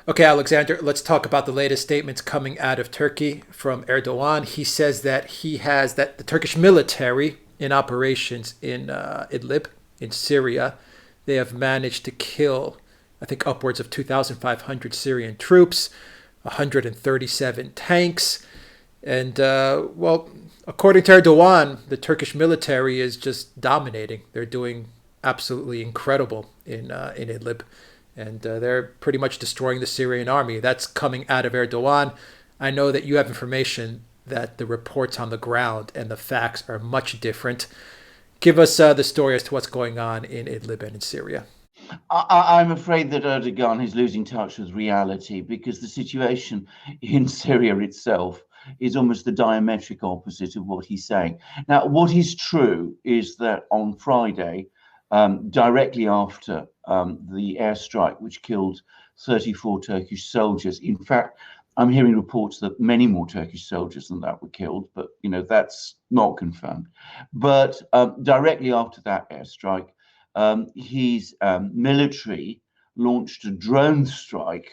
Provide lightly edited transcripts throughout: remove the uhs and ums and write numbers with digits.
Okay, Alexander, let's talk about the latest statements coming out of Turkey from Erdogan. He says that the Turkish military in operations in Idlib in Syria, they have managed to kill, I think, upwards of 2,500 Syrian troops, 137 tanks, and according to Erdogan, the Turkish military is just dominating. They're doing absolutely incredible in Idlib, and they're pretty much destroying the Syrian army. That's coming out of Erdogan. I know that you have information that the reports on the ground and the facts are much different. Give us the story as to what's going on in Idlib and in Syria. I'm afraid that Erdogan is losing touch with reality because the situation in Syria itself is almost the diametric opposite of what he's saying. Now, what is true is that on Friday, directly after the airstrike, which killed 34 Turkish soldiers, in fact, I'm hearing reports that many more Turkish soldiers than that were killed, but that's not confirmed. But directly after that airstrike, his military launched a drone strike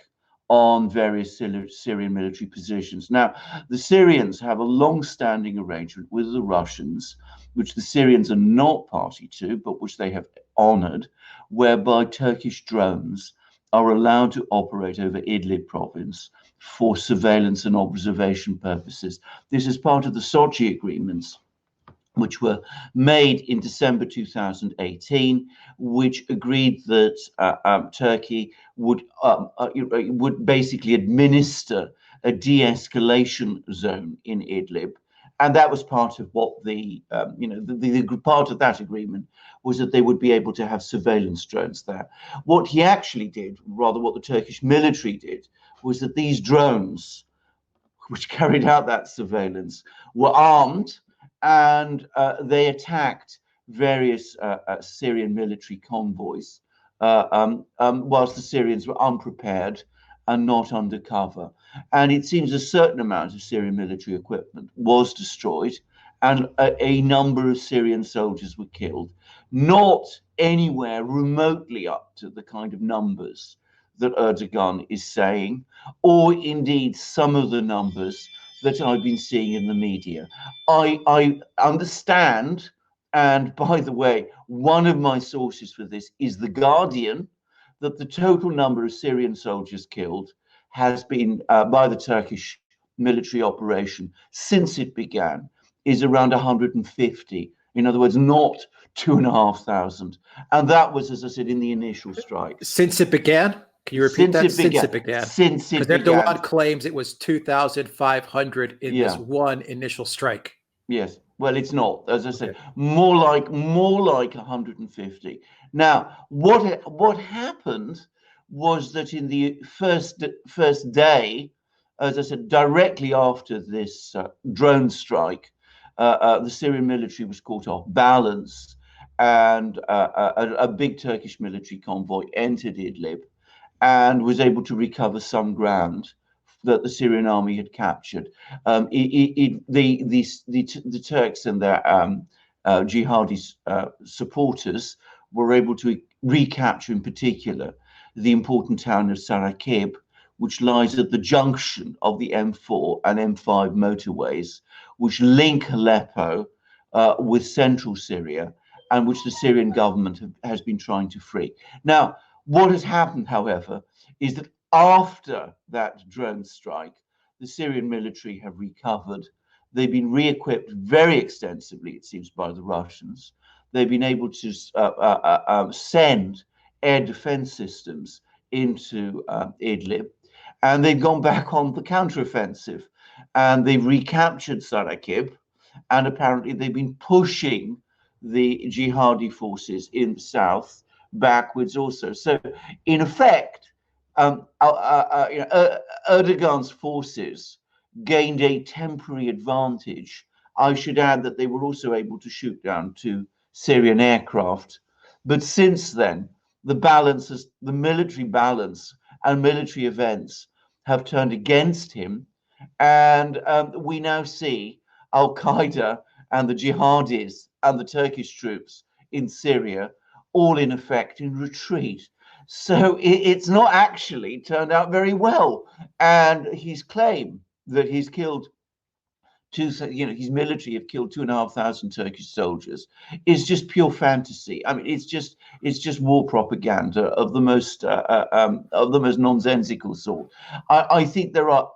on various Syrian military positions. Now, the Syrians have a long-standing arrangement with the Russians, which the Syrians are not party to, but which they have honored, whereby Turkish drones are allowed to operate over Idlib province for surveillance and observation purposes. This is part of the Sochi agreements, which were made in December 2018, which agreed that Turkey would basically administer a de-escalation zone in Idlib, and that was part of what the part of that agreement was, that they would be able to have surveillance drones there. What he actually did, rather what the Turkish military did, was that these drones, which carried out that surveillance, were armed, and they attacked various Syrian military convoys, whilst the Syrians were unprepared and not undercover. And it seems a certain amount of Syrian military equipment was destroyed, and a number of Syrian soldiers were killed, not anywhere remotely up to the kind of numbers that Erdogan is saying, or indeed some of the numbers that I've been seeing in the media. I understand, and by the way, one of my sources for this is The Guardian, that the total number of Syrian soldiers killed has been, by the Turkish military operation since it began, is around 150. In other words, not 2,500. And that was, as I said, in the initial strike. Since it began? Can you repeat that? Since it began. Since it began. Because Erdogan claims it was 2,500 in this one initial strike. Yes. Well, it's not. As I said, more like 150. Now, what happened was that in the first day, as I said, directly after this drone strike, the Syrian military was caught off balance, and a big Turkish military convoy entered Idlib and was able to recover some ground that the Syrian army had captured. The Turks and their jihadi supporters were able to recapture, in particular, the important town of Sarakib, which lies at the junction of the M4 and M5 motorways, which link Aleppo with central Syria, and which the Syrian government has been trying to free. Now, what has happened, however, is that after that drone strike, the Syrian military have recovered. They've been re-equipped very extensively, it seems, by the Russians. They've been able to send air defense systems into Idlib, and they've gone back on the counteroffensive, and they've recaptured Sarakib, and apparently they've been pushing the jihadi forces in the south backwards also. So, in effect, Erdogan's forces gained a temporary advantage. I should add that they were also able to shoot down 2 Syrian aircraft. But since then, the military balance and military events have turned against him. And we now see Al Qaeda and the jihadis and the Turkish troops in Syria all in effect in retreat. So it's not actually turned out very well. And his claim that he's killed his military have killed 2,500 Turkish soldiers is just pure fantasy. I mean, it's just war propaganda of the most nonsensical sort. I think there are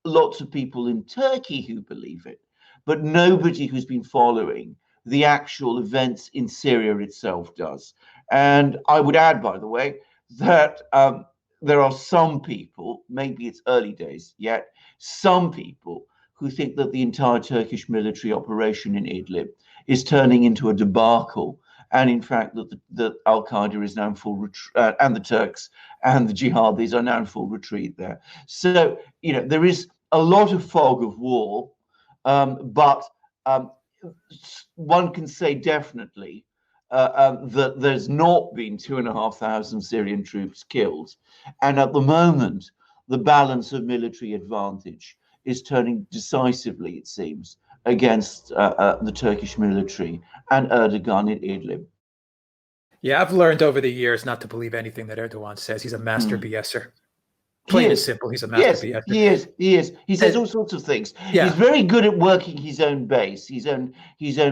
lots of people in Turkey who believe it, but nobody who's been following the actual events in Syria itself does. And I would add, by the way, that there are some people, maybe it's early days yet, some people who think that the entire Turkish military operation in Idlib is turning into a debacle. And in fact, that Al-Qaeda is now in full retreat, and the Turks and the jihadis are now in full retreat there. So, there is a lot of fog of war, but one can say definitely that there's not been 2,500 Syrian troops killed. And at the moment, the balance of military advantage is turning decisively, it seems, against the Turkish military and Erdogan in Idlib. Yeah, I've learned over the years not to believe anything that Erdogan says. He's a master BSer. Plain and simple, he's a master BSer. He is. He says all sorts of things. Yeah. He's very good at working his own base, his own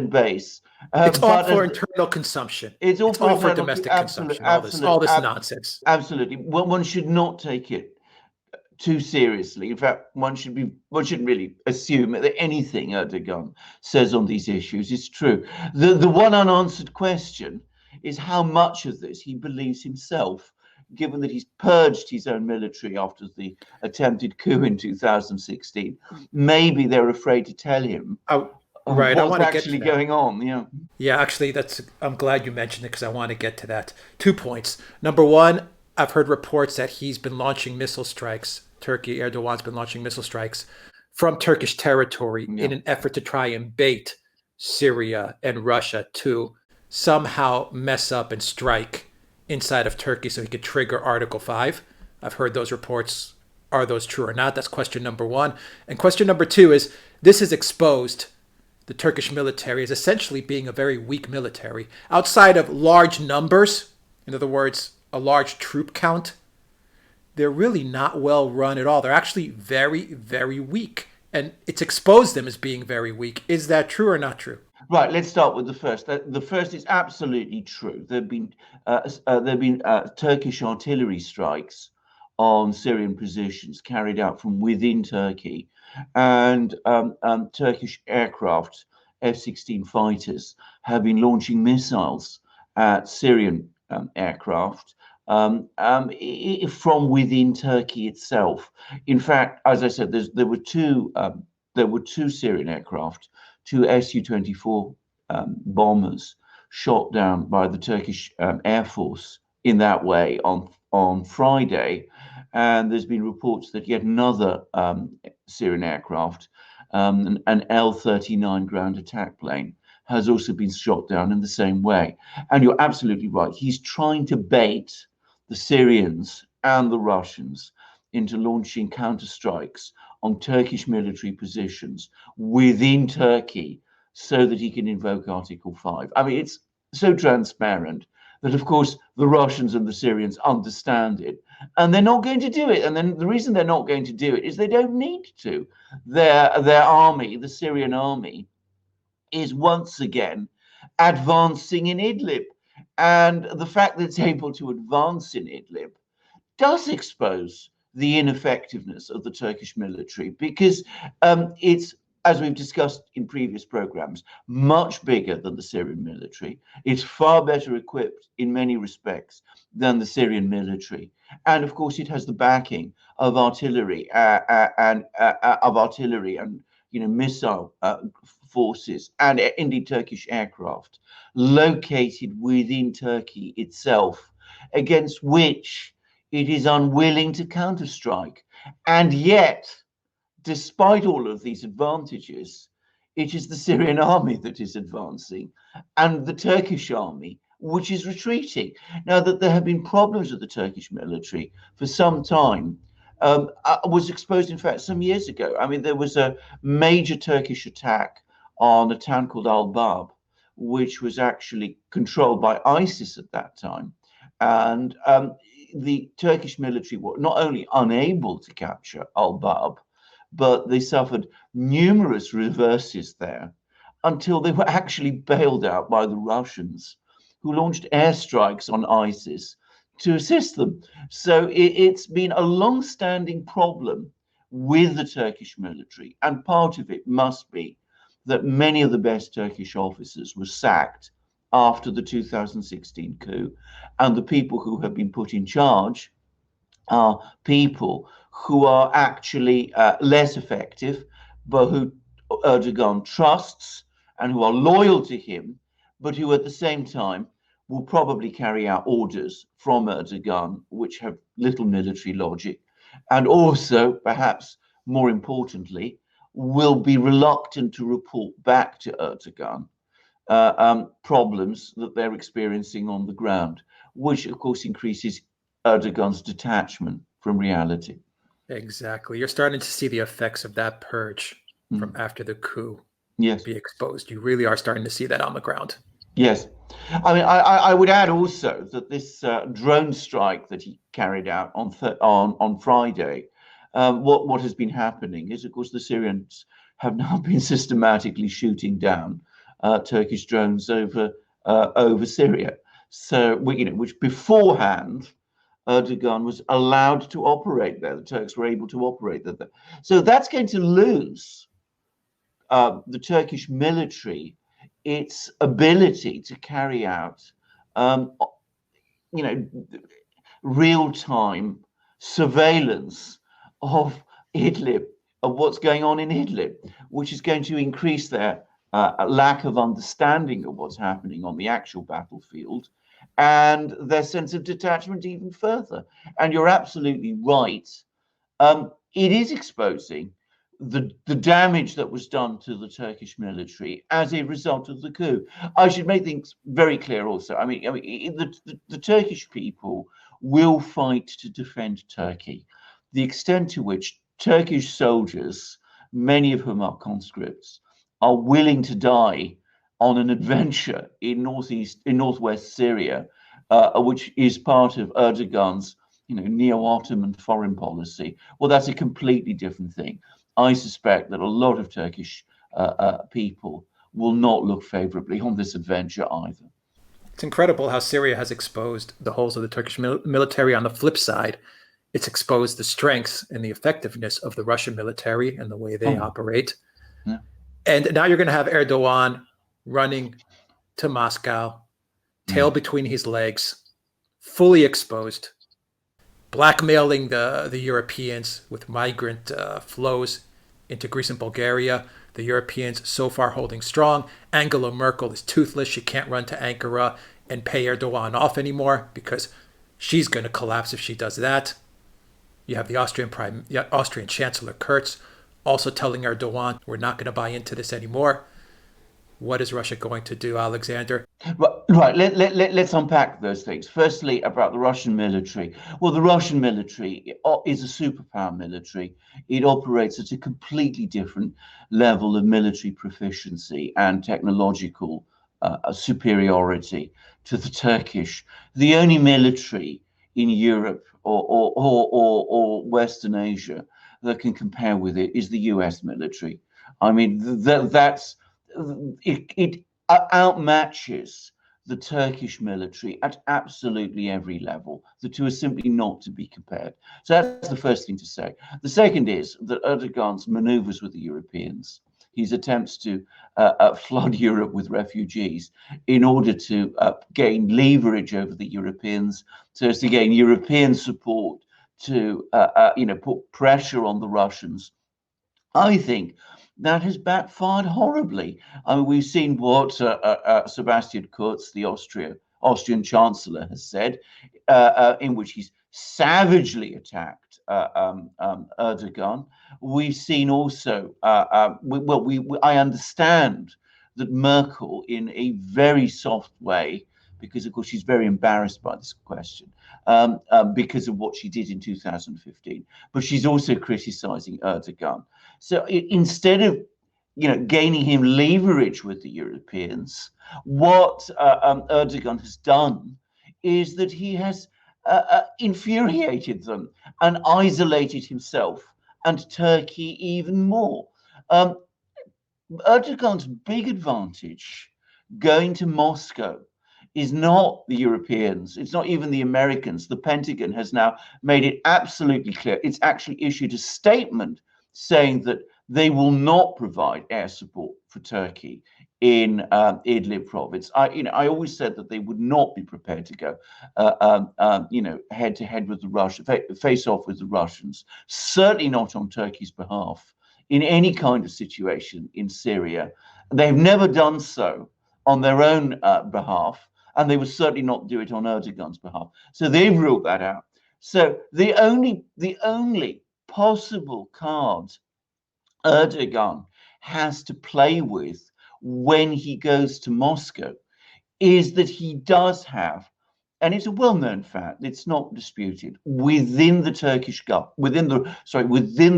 base. It's all for internal consumption. It's all for domestic consumption. All this nonsense. Absolutely. One should not take it too seriously. In fact, one shouldn't really assume that anything Erdogan says on these issues is true. The one unanswered question is how much of this he believes himself, given that he's purged his own military after the attempted coup in 2016. Maybe they're afraid to tell him right. what's actually going on. Yeah, actually, I'm glad you mentioned it, because I want to get to that. 2 points. Number one, I've heard reports that he's been launching missile strikes. Erdogan's been launching missile strikes from Turkish territory in an effort to try and bait Syria and Russia to somehow mess up and strike inside of Turkey so he could trigger Article 5. I've heard those reports. Are those true or not? That's question number one. And question number two is, this has exposed the Turkish military as essentially being a very weak military. Outside of large numbers, in other words, a large troop count, they're really not well run at all. They're actually very, very weak. And it's exposed them as being very weak. Is that true or not true? Right. Let's start with the first. The first is absolutely true. There've been Turkish artillery strikes on Syrian positions carried out from within Turkey, and Turkish aircraft, F-16 fighters, have been launching missiles at Syrian aircraft from within Turkey itself. In fact, as I said, there were two Syrian aircraft, two Su-24 bombers shot down by the Turkish Air Force in that way on Friday. And there's been reports that yet another Syrian aircraft, an L-39 ground attack plane, has also been shot down in the same way. And you're absolutely right. He's trying to bait the Syrians and the Russians into launching counterstrikes on Turkish military positions within Turkey so that he can invoke Article 5. I mean, it's so transparent that, of course, the Russians and the Syrians understand it, and they're not going to do it. And then the reason they're not going to do it is they don't need to. Their army, the Syrian army, is once again advancing in Idlib. And the fact that it's able to advance in Idlib does expose the ineffectiveness of the Turkish military, because it's, as we've discussed in previous programs, much bigger than the Syrian military. It's far better equipped in many respects than the Syrian military. And of course, it has the backing of artillery and missile forces and indeed Turkish aircraft located within Turkey itself, against which it is unwilling to counterstrike. And yet, despite all of these advantages, it is the Syrian army that is advancing and the Turkish army which is retreating. Now, that there have been problems with the Turkish military for some time was exposed, in fact, some years ago. I mean, there was a major Turkish attack on a town called Al-Bab, which was actually controlled by ISIS at that time. And the Turkish military were not only unable to capture Al-Bab, but they suffered numerous reverses there until they were actually bailed out by the Russians, who launched airstrikes on ISIS to assist them. So it's been a long-standing problem with the Turkish military, and part of it must be that many of the best Turkish officers were sacked after the 2016 coup, and the people who have been put in charge are people who are actually less effective, but who Erdogan trusts and who are loyal to him, but who at the same time will probably carry out orders from Erdogan, which have little military logic, and also, perhaps more importantly, will be reluctant to report back to Erdogan problems that they're experiencing on the ground, which of course increases Erdogan's detachment from reality. Exactly. You're starting to see the effects of that purge from after the coup be exposed. You really are starting to see that on the ground. Yes. I mean, I would add also that this drone strike that he carried out on Friday, what has been happening is, of course, the Syrians have now been systematically shooting down Turkish drones over Syria. So, which beforehand Erdogan was allowed to operate there. The Turks were able to operate there. So that's going to lose the Turkish military its ability to carry out, real-time surveillance of Idlib, of what's going on in Idlib, which is going to increase their lack of understanding of what's happening on the actual battlefield and their sense of detachment even further. And you're absolutely right. It is exposing the damage that was done to the Turkish military as a result of the coup. I should make things very clear also. I mean, the Turkish people will fight to defend Turkey. The extent to which Turkish soldiers, many of whom are conscripts, are willing to die on an adventure in northwest Syria, which is part of Erdogan's, neo-Ottoman foreign policy. Well, that's a completely different thing. I suspect that a lot of Turkish people will not look favorably on this adventure either. It's incredible how Syria has exposed the holes of the Turkish military. On the flip side, it's exposed the strengths and the effectiveness of the Russian military and the way they operate. Yeah. And now you're going to have Erdogan running to Moscow, tail between his legs, fully exposed, blackmailing the Europeans with migrant flows into Greece and Bulgaria. The Europeans so far holding strong. Angela Merkel is toothless. She can't run to Ankara and pay Erdogan off anymore because she's going to collapse if she does that. You have the Austrian Chancellor Kurz also telling Erdogan, we're not going to buy into this anymore. What is Russia going to do, Alexander? Right. Let's unpack those things. Firstly, about the Russian military. Well, the Russian military is a superpower military. It operates at a completely different level of military proficiency and technological superiority to the Turkish. The only military in Europe or Western Asia that can compare with it is the US military. I mean, it outmatches the Turkish military at absolutely every level. The two are simply not to be compared. So that's the first thing to say. The second is that Erdogan's maneuvers with the Europeans, his attempts to flood Europe with refugees in order to gain leverage over the Europeans, so as to gain European support to put pressure on the Russians, I think that has backfired horribly. I mean, we've seen what Sebastian Kurz, the Austrian Chancellor, has said, in which he's savagely attacked Erdogan. We've seen also, I understand that Merkel, in a very soft way, because of course she's very embarrassed by this question, because of what she did in 2015, but she's also criticizing Erdogan. So instead of gaining him leverage with the Europeans, what Erdogan has done is that he has infuriated them and isolated himself and Turkey even more. Um, Erdogan's big advantage going to Moscow is not the Europeans, it's not even the Americans. The Pentagon has now made it absolutely clear. It's actually issued a statement saying that they will not provide air support for Turkey in Idlib province. I always said that they would not be prepared to go, head to head with the Russians, face off with the Russians. Certainly not on Turkey's behalf in any kind of situation in Syria. They've never done so on their own behalf, and they would certainly not do it on Erdogan's behalf. So they've ruled that out. So the only possible card Erdogan has to play with when he goes to Moscow is that he does have, and it's a well-known fact, it's not disputed, within the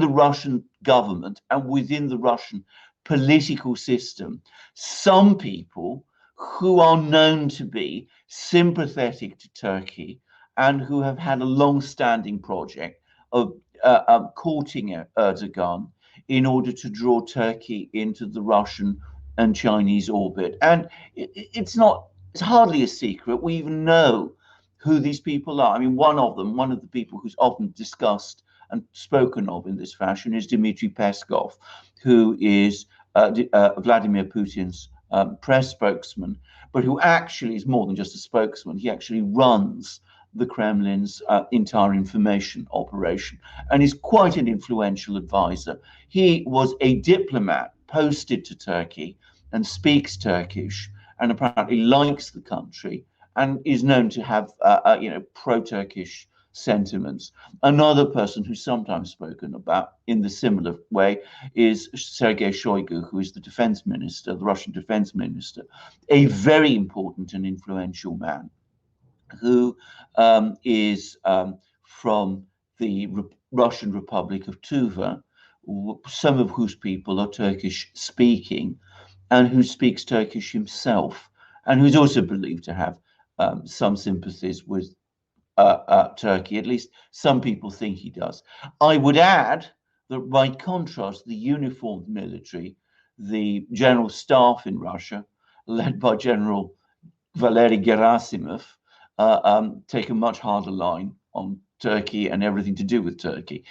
Russian government and within the Russian political system, some people who are known to be sympathetic to Turkey and who have had a long-standing project of courting Erdogan in order to draw Turkey into the Russian and Chinese orbit. And it's hardly a secret. We even know who these people are. I mean, one of the people who's often discussed and spoken of in this fashion is Dmitry Peskov, who is Vladimir Putin's press spokesman, but who actually is more than just a spokesman. He actually runs the Kremlin's entire information operation and is quite an influential advisor. He was a diplomat posted to Turkey and speaks Turkish and apparently likes the country and is known to have pro-Turkish sentiments. Another person who's sometimes spoken about in the similar way is Sergei Shoigu, who is the defense minister, the Russian defense minister, a very important and influential man who is from the Russian Republic of Tuva, some of whose people are Turkish speaking, and who speaks Turkish himself, and who's also believed to have some sympathies with Turkey. At least some people think he does. I would add that by contrast, the uniformed military, the general staff in Russia, led by General Valery Gerasimov, take a much harder line on Turkey and everything to do with Turkey.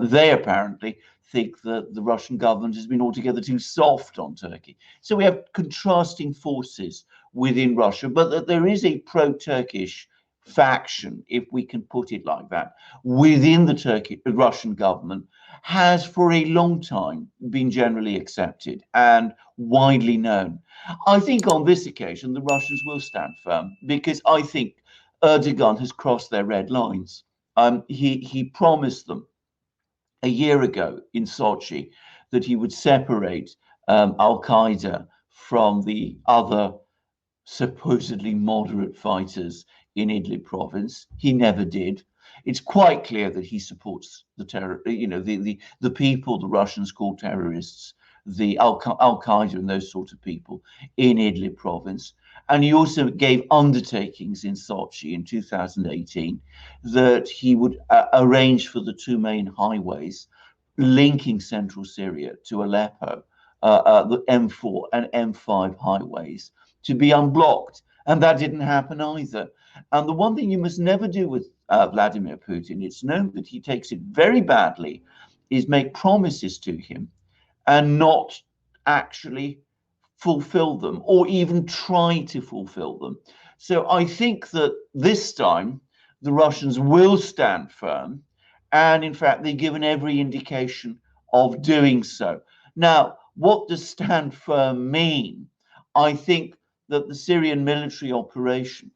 They apparently think that the Russian government has been altogether too soft on Turkey. So we have contrasting forces within Russia, but that there is a pro-Turkish faction, if we can put it like that, within the Russian government has for a long time been generally accepted and widely known. I think on this occasion, the Russians will stand firm because I think Erdogan has crossed their red lines. He promised them a year ago in Sochi that he would separate Al-Qaeda from the other supposedly moderate fighters in Idlib province. He never did. It's quite clear that he supports the the people the Russians call terrorists, the Al-Qaeda and those sort of people in Idlib province. And he also gave undertakings in Sochi in 2018 that he would arrange for the two main highways linking central Syria to Aleppo, the M4 and M5 highways, to be unblocked. And that didn't happen either. And the one thing you must never do with Vladimir Putin, it's known that he takes it very badly, is make promises to him and not actually fulfill them or even try to fulfill them. So I think that this time the Russians will stand firm. And in fact, they've given every indication of doing so. Now, what does stand firm mean? I think that the Syrian military operation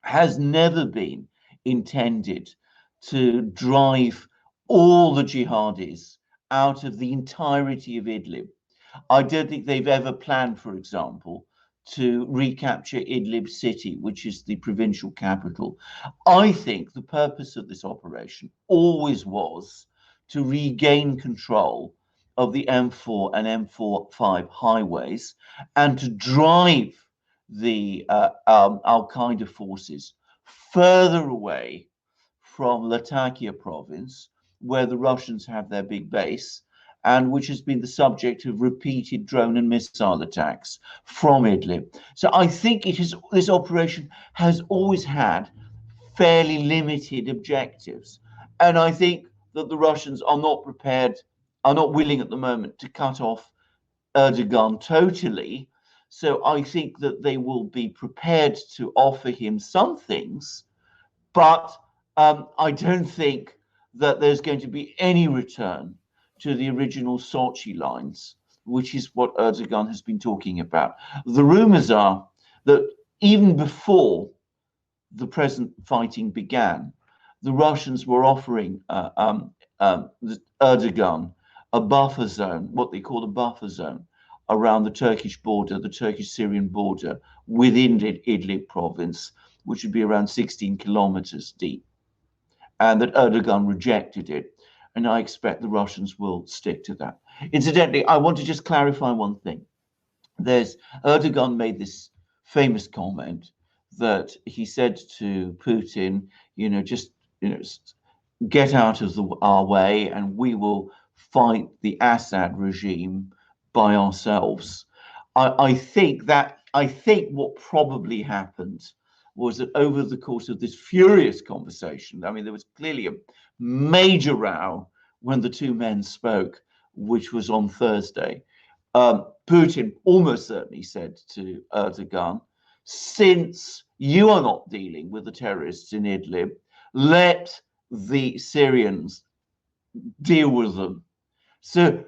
has never been intended to drive all the jihadis out of the entirety of Idlib. I don't think they've ever planned, for example, to recapture Idlib city, which is the provincial capital. I think the purpose of this operation always was to regain control of the M4 and M45 highways and to drive the Al-Qaeda forces further away from Latakia province, where the Russians have their big base, and which has been the subject of repeated drone and missile attacks from Idlib. So I think this operation has always had fairly limited objectives. And I think that the Russians are not prepared, are not willing at the moment to cut off Erdogan totally. So I think that they will be prepared to offer him some things, but I don't think that there's going to be any return to the original Sochi lines, which is what Erdogan has been talking about. The rumors are that even before the present fighting began, the Russians were offering Erdogan a buffer zone, what they call a buffer zone, around the Turkish border, the Turkish-Syrian border within Idlib province, which would be around 16 kilometers deep, and that Erdogan rejected it. And I expect the Russians will stick to that. Incidentally, I want to just clarify one thing. Erdogan made this famous comment that he said to Putin, just get out of our way and we will fight the Assad regime by ourselves. I think what probably happened was that over the course of this furious conversation, I mean, there was clearly a major row when the two men spoke, which was on Thursday. Putin almost certainly said to Erdogan, since you are not dealing with the terrorists in Idlib, let the Syrians deal with them. So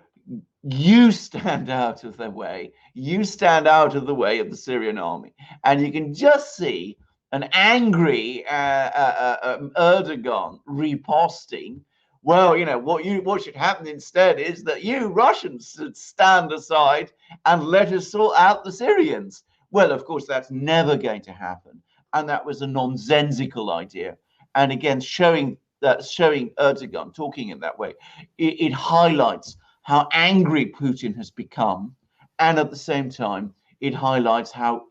you stand out of their way. You stand out of the way of the Syrian army. And you can just see an angry Erdogan reposting, well, what should happen instead is that you Russians should stand aside and let us sort out the Syrians. Well, of course, that's never going to happen. And that was a nonsensical idea. And again, showing Erdogan talking in that way, it highlights how angry Putin has become. And at the same time, it highlights how,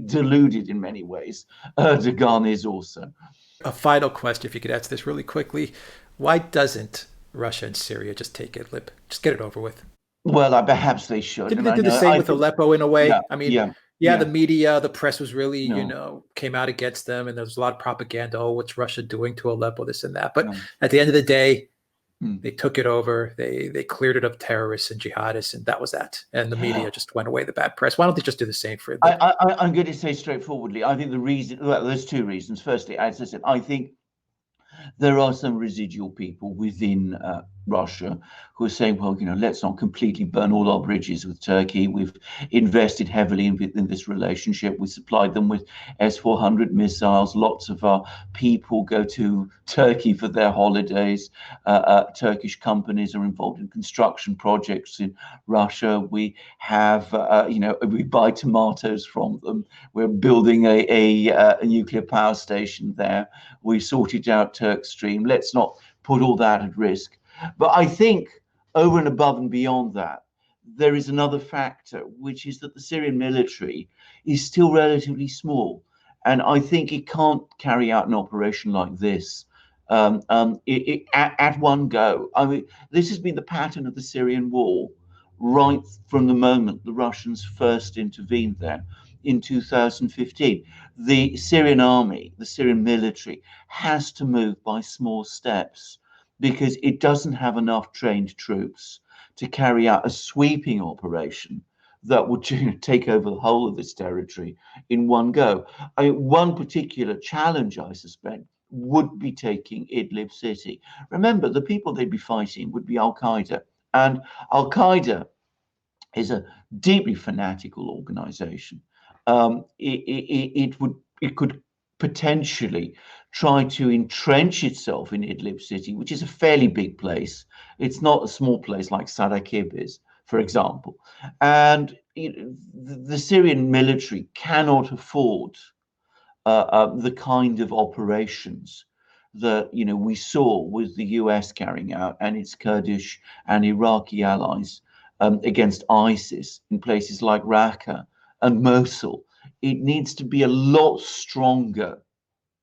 deluded in many ways Erdogan is also. A final question, if you could answer this really quickly. Why doesn't Russia and Syria just take Idlib? Just get it over with. Well, perhaps they should. Didn't they do the same with Aleppo in a way? Yeah, I mean, the media, the press was really, came out against them, and there was a lot of propaganda. Oh, what's Russia doing to Aleppo, this and that. But at the end of the day, they took it over. They cleared it of terrorists and jihadists, and that was that. And the media just went away, the bad press. Why don't they just do the same for Idlib? I'm going to say straightforwardly, I think the reason, well, there's two reasons. Firstly, as I said, I think there are some residual people within Russia who are saying, well, let's not completely burn all our bridges with Turkey. We've invested heavily in this relationship. We supplied them with S-400 missiles. Lots of our people go to Turkey for their holidays. Turkish companies are involved in construction projects in Russia. We have, we buy tomatoes from them. We're building a nuclear power station there. We sorted out Turk Stream. Let's not put all that at risk. But I think over and above and beyond that, there is another factor, which is that the Syrian military is still relatively small. And I think it can't carry out an operation like this at one go. I mean, this has been the pattern of the Syrian war right from the moment the Russians first intervened there in 2015. The Syrian army, the Syrian military, has to move by small steps because it doesn't have enough trained troops to carry out a sweeping operation that would take over the whole of this territory in one go. I mean, one particular challenge, I suspect, would be taking Idlib city. Remember, the people they'd be fighting would be Al-Qaeda. And Al-Qaeda is a deeply fanatical organization. It could potentially try to entrench itself in Idlib city, which is a fairly big place. It's not a small place like Sarakib is, for example. And the Syrian military cannot afford the kind of operations that we saw with the US carrying out and its Kurdish and Iraqi allies against ISIS in places like Raqqa and Mosul. It needs to be a lot stronger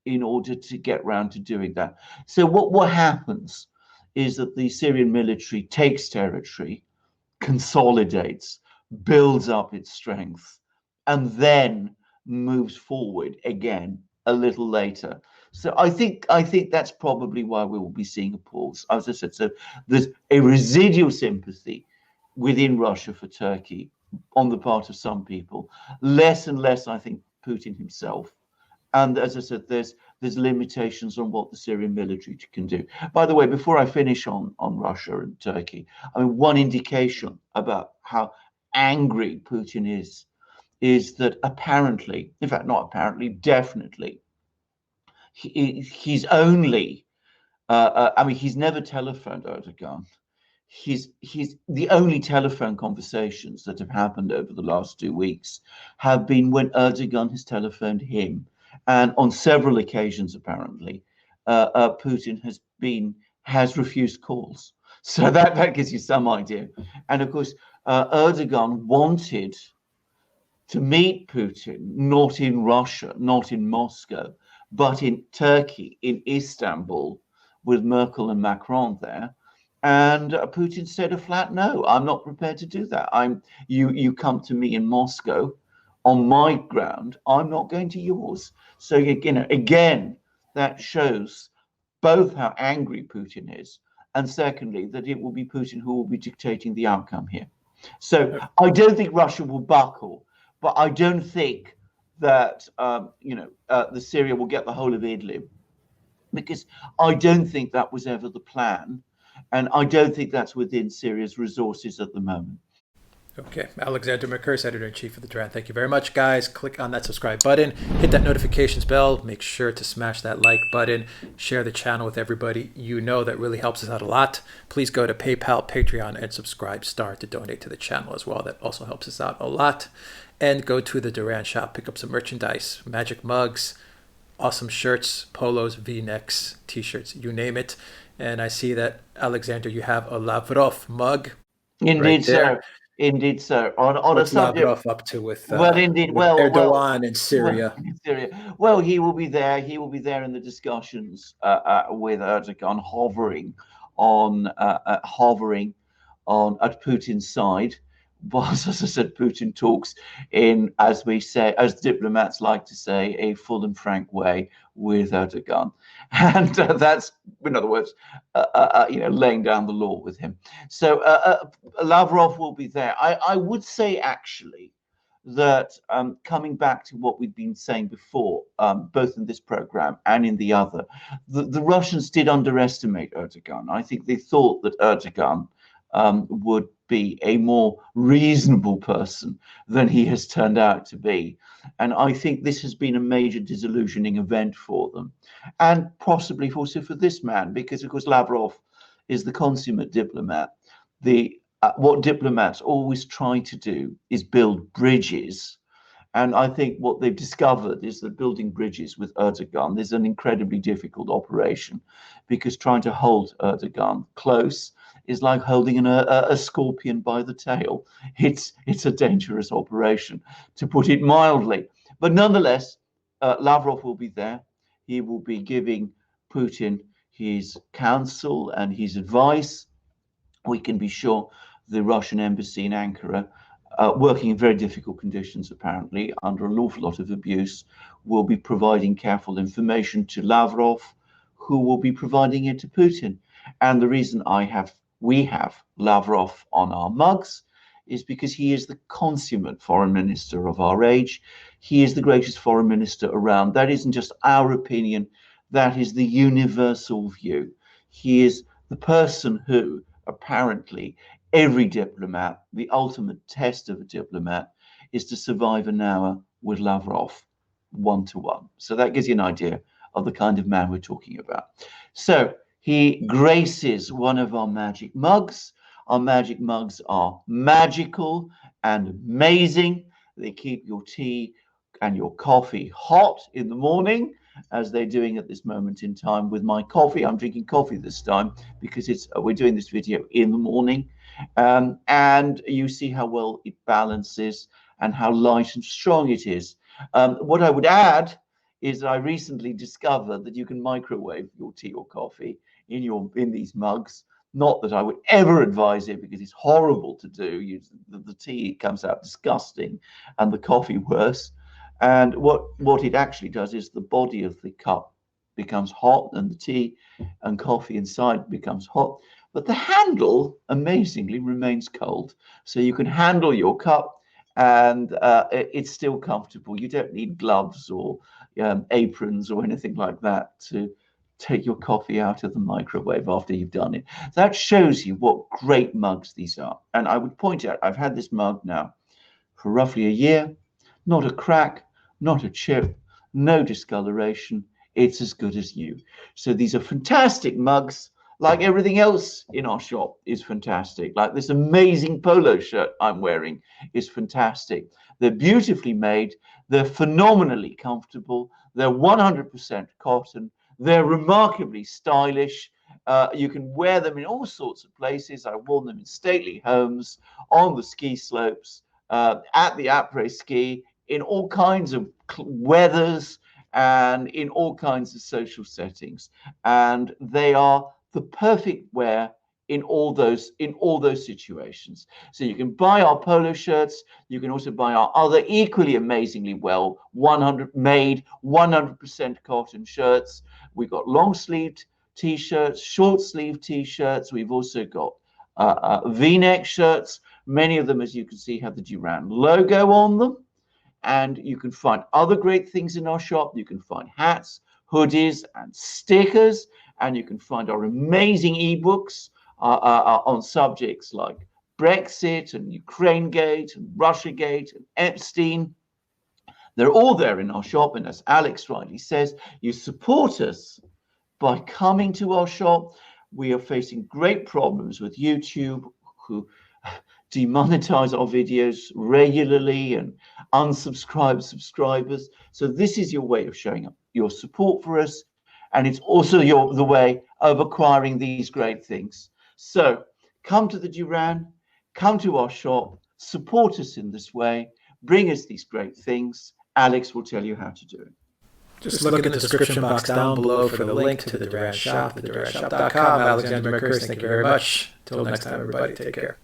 in order to get round to doing that. So what happens is that the Syrian military takes territory, consolidates, builds up its strength, and then moves forward again a little later. So I think that's probably why we will be seeing a pause. As I said, so there's a residual sympathy within Russia for Turkey on the part of some people, less and less, I think, Putin himself. And as I said, there's limitations on what the Syrian military can do. By the way, before I finish on Russia and Turkey, I mean, one indication about how angry Putin is that apparently, in fact, not apparently, definitely, he's only, I mean, he's never telephoned Erdogan. He's the only telephone conversations that have happened over the last 2 weeks have been when Erdogan has telephoned him. And on several occasions, apparently, Putin has refused calls. So that gives you some idea. And of course, Erdogan wanted to meet Putin, not in Russia, not in Moscow, but in Turkey, in Istanbul, with Merkel and Macron there. And Putin said a flat no. I'm not prepared to do that. You come to me in Moscow on my ground. I'm not going to yours. So again, that shows both how angry Putin is, and secondly, that it will be Putin who will be dictating the outcome here. So I don't think Russia will buckle, but I don't think that the Syria will get the whole of Idlib, because I don't think that was ever the plan, and I don't think that's within Syria's resources at the moment. Okay, Alexander Mercouris, Editor-in-Chief of the Duran. Thank you very much, guys. Click on that subscribe button, hit that notifications bell, make sure to smash that like button, share the channel with everybody you know. That really helps us out a lot. Please go to PayPal, Patreon, and Subscribestar to donate to the channel as well. That also helps us out a lot. And go to the Duran shop, pick up some merchandise, magic mugs, awesome shirts, polos, V-necks, t-shirts, you name it. And I see that, Alexander, you have a Lavrov mug. Indeed, right, sir. Indeed, sir. On What's a subject, Lavrov up to with, indeed, with Erdogan and Syria? Well, he will be there. He will be there in the discussions with Erdogan, hovering at Putin's side. Whilst, as I said, Putin talks in, as we say, as diplomats like to say, a full and frank way with Erdogan, and that's, in other words, laying down the law with him. So Lavrov will be there. I would say actually that coming back to what we've been saying before, both in this program and in the other, the Russians did underestimate Erdogan. I think they thought that Erdogan would be a more reasonable person than he has turned out to be. And I think this has been a major disillusioning event for them. And possibly also for this man, because of course Lavrov is the consummate diplomat. What diplomats always try to do is build bridges. And I think what they've discovered is that building bridges with Erdogan is an incredibly difficult operation, because trying to hold Erdogan close is like holding a scorpion by the tail. It's a dangerous operation, to put it mildly. But nonetheless, Lavrov will be there. He will be giving Putin his counsel and his advice. We can be sure the Russian embassy in Ankara, working in very difficult conditions, apparently, under an awful lot of abuse, will be providing careful information to Lavrov, who will be providing it to Putin. And the reason we have Lavrov on our mugs is because he is the consummate foreign minister of our age. He is the greatest foreign minister around. That isn't just our opinion, that is the universal view. He is the person who, apparently, every diplomat, the ultimate test of a diplomat is to survive an hour with Lavrov, 1-to-1. So that gives you an idea of the kind of man we're talking about. So he graces one of our magic mugs. Our magic mugs are magical and amazing. They keep your tea and your coffee hot in the morning, as they're doing at this moment in time with my coffee. I'm drinking coffee this time because we're doing this video in the morning. And you see how well it balances and how light and strong it is. What I would add is I recently discovered that you can microwave your tea or coffee in these mugs. Not that I would ever advise it, because it's horrible to do. The tea comes out disgusting, and the coffee worse. And what it actually does is the body of the cup becomes hot, and the tea and coffee inside becomes hot. But the handle, amazingly, remains cold. So you can handle your cup, and it's still comfortable. You don't need gloves or aprons or anything like that to take your coffee out of the microwave after you've done it. That shows you what great mugs these are. And I would point out, I've had this mug now for roughly a year. Not a crack, not a chip, no discoloration. It's as good as new. So these are fantastic mugs. Like everything else in our shop is fantastic. Like this amazing polo shirt I'm wearing is fantastic. They're beautifully made. They're phenomenally comfortable. They're 100% cotton. They're remarkably stylish. You can wear them in all sorts of places. I've worn them in stately homes, on the ski slopes, at the après-ski, in all kinds of weathers, and in all kinds of social settings. And they are the perfect wear in all those situations. So you can buy our polo shirts. You can also buy our other equally amazingly well 100% cotton shirts. We've got long sleeved t-shirts, short sleeve t-shirts. We've also got v-neck shirts. Many of them, as you can see, have the Duran logo on them. And you can find other great things in our shop. You can find hats, hoodies, and stickers. And you can find our amazing ebooks on subjects like Brexit and Ukraine-gate and Russia-gate and Epstein. They're all there in our shop. And as Alex rightly says, you support us by coming to our shop. We are facing great problems with YouTube, who demonetize our videos regularly and unsubscribe subscribers. So this is your way of showing up your support for us. And it's also the way of acquiring these great things. So come to the Duran, come to our shop, support us in this way, bring us these great things. Alex will tell you how to do it. Just look in the description box down below for the link to the Duran shop, theduranshop.com. Alexander Mercouris, thank you very much. Until next time, everybody, take care.